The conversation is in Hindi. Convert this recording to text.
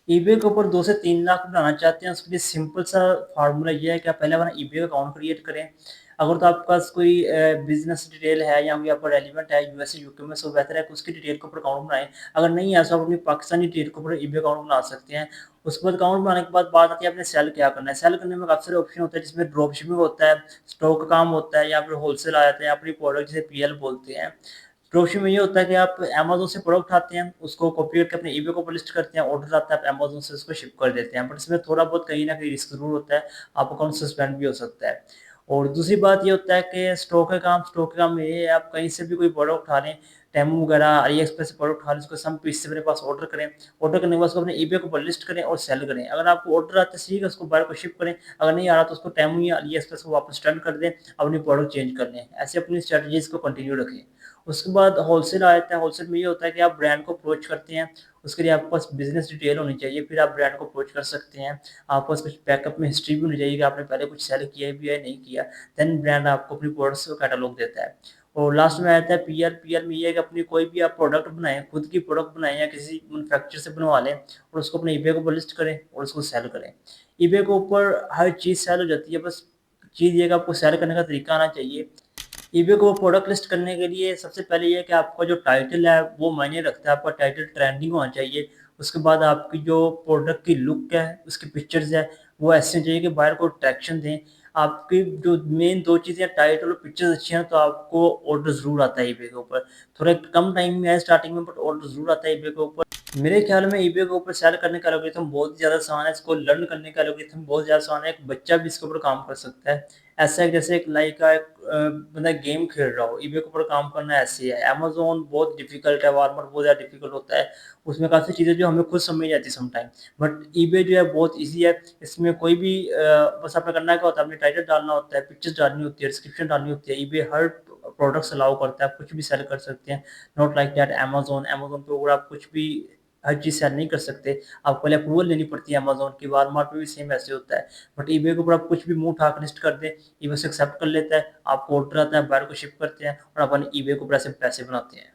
ईबे के ऊपर 2 से 3 लाख बनाना चाहते हैं, उसके लिए सिंपल सा फार्मूला ये है कि आप पहले अपना ईबे अकाउंट क्रिएट करें। अगर तो आपके पास कोई बिज़नेस डिटेल है या कोई आपका रेलेवेंट है यूएसए, यूके में, सो बेहतर है कि उसकी डिटेल के ऊपर अकाउंट बनाएँ। अगर नहीं है, तो आप अपनी पाकिस्तानी डिटेल के ऊपर ईबे अकाउंट बना सकते हैं। उसके बाद अकाउंट बनाने के बाद बात आती है आपने सेल क्या करना है। सेल करने में काफ़ी सारे ऑप्शन होते हैं, जिसमें ड्रॉप शिपिंग होता है, स्टॉक का काम होता है, या फिर होलसेल आ जाता है, या अपनी प्रोडक्ट जिसे पीएल बोलते हैं। ड्रॉपशिप में ये होता है कि आप अमेज़न से प्रोडक्ट उठाते हैं, उसको कॉपी करके अपने ईबे के ऊपर लिस्ट करते हैं, ऑर्डर आता है, आप अमेज़न से उसको शिप कर देते हैं। बट इसमें थोड़ा बहुत कहीं न कहीं रिस्क ज़रूर होता है, आपका अकाउंट सस्पेंड भी हो सकता है। और दूसरी बात ये होता है कि स्टॉक का काम में ये है, आप कहीं से भी कोई प्रोडक्ट उठा लें, टेमू वगैरह, अली एक्सप्रेस से प्रोडक्ट उठा लें, उसको सम पीस से मेरे पास ऑर्डर करें। ऑर्डर करने के बाद उसको अपने ईबे के ऊपर लिस्ट करें और सेल करें। अगर आपको ऑर्डर आता है ठीक है, उसको बायर को शिप करें, अगर नहीं आ रहा तो उसको टेमू या अली एक्सप्रेस को वापस रिटर्न कर दें, अपनी प्रोडक्ट चेंज कर लें। ऐसे अपनी स्ट्रैटेजीज़ को कंटिन्यू रखें। उसके बाद होलसेल आ जाता है। होलसेल में ये होता है कि आप ब्रांड को अप्रोच करते हैं, उसके लिए आपके पास बिज़नेस डिटेल होनी चाहिए, फिर आप ब्रांड को अप्रोच कर सकते हैं। आपके पास कुछ बैकअप में हिस्ट्री भी होनी चाहिए कि आपने पहले कुछ सेल किया भी है, नहीं किया। देन ब्रांड आपको अपनी प्रोडक्ट्स का कैटलॉग देता है। और लास्ट में आता है पीआर। पीआर में ये है कि अपनी कोई भी आप प्रोडक्ट बनाएँ, खुद की प्रोडक्ट बनाएँ या किसी मैन्युफैक्चरर से बनवा लें और उसको अपने ईबे के ऊपर लिस्ट करें और उसको सेल करें। ईबे के ऊपर हर चीज़ सेल हो जाती है, बस चीज़ ये है कि आपको सेल करने का तरीका आना चाहिए। ईबे को प्रोडक्ट लिस्ट करने के लिए सबसे पहले ये है कि आपका जो टाइटल है वो मायने रखता है, आपका टाइटल ट्रेंडिंग होना चाहिए। उसके बाद आपकी जो प्रोडक्ट की लुक है, उसकी पिक्चर्स है, वो ऐसी होनी चाहिए कि बायर को अट्रैक्शन दें। आपकी जो मेन 2 चीज़ें टाइटल और पिक्चर्स अच्छी हैं, तो आपको ऑर्डर ज़रूर आता है ईबे के ऊपर। थोड़ा कम टाइम में है स्टार्टिंग में, बट ऑर्डर ज़रूर आता है ईबे के ऊपर। मेरे ख्याल में ईबे के ऊपर सेल करने का एल्गोरिथम बहुत ही ज़्यादा आसान है, इसको लर्न करने का एल्गोरिथम बहुत ज़्यादा आसान है, एक बच्चा भी इसके ऊपर काम कर सकता है। ऐसा है जैसे एक बंदा गेम खेल रहा हो, ईबे के ऊपर काम करना ऐसे ही है। अमेज़न बहुत डिफ़िकल्ट है, वालमार्ट बहुत ज़्यादा डिफ़िकल्ट होता है, उसमें काफ़ी चीज़ें जो हमें खुद समझ नहीं आती समटाइम। बट ईबे जो है बहुत ईज़ी है, इसमें कोई भी बस आपने करना क्या होता है, अपने टाइटल डालना होता है, पिक्चर्स डालनी होती है, डिस्क्रिप्शन डालनी होती है। ईबे हर प्रोडक्ट्स अलाउ करता है, आप कुछ भी सेल कर सकते हैं, not like that Amazon. Amazon पे अगर आप कुछ भी हर चीज़ सेल नहीं कर सकते, आपको पहले अप्रूवल लेनी पड़ती है अमेज़न की। वॉलमार्ट में भी सेम ऐसे होता है। बट ईबे के ऊपर आप कुछ भी मुँह उठा के लिस्ट कर दें, ईबे उसे एक्सेप्ट कर लेता है, आपको ऑर्डर आता है, बायर को शिप करते हैं और अपन ईबे के ऊपर ऐसे पैसे बनाते हैं।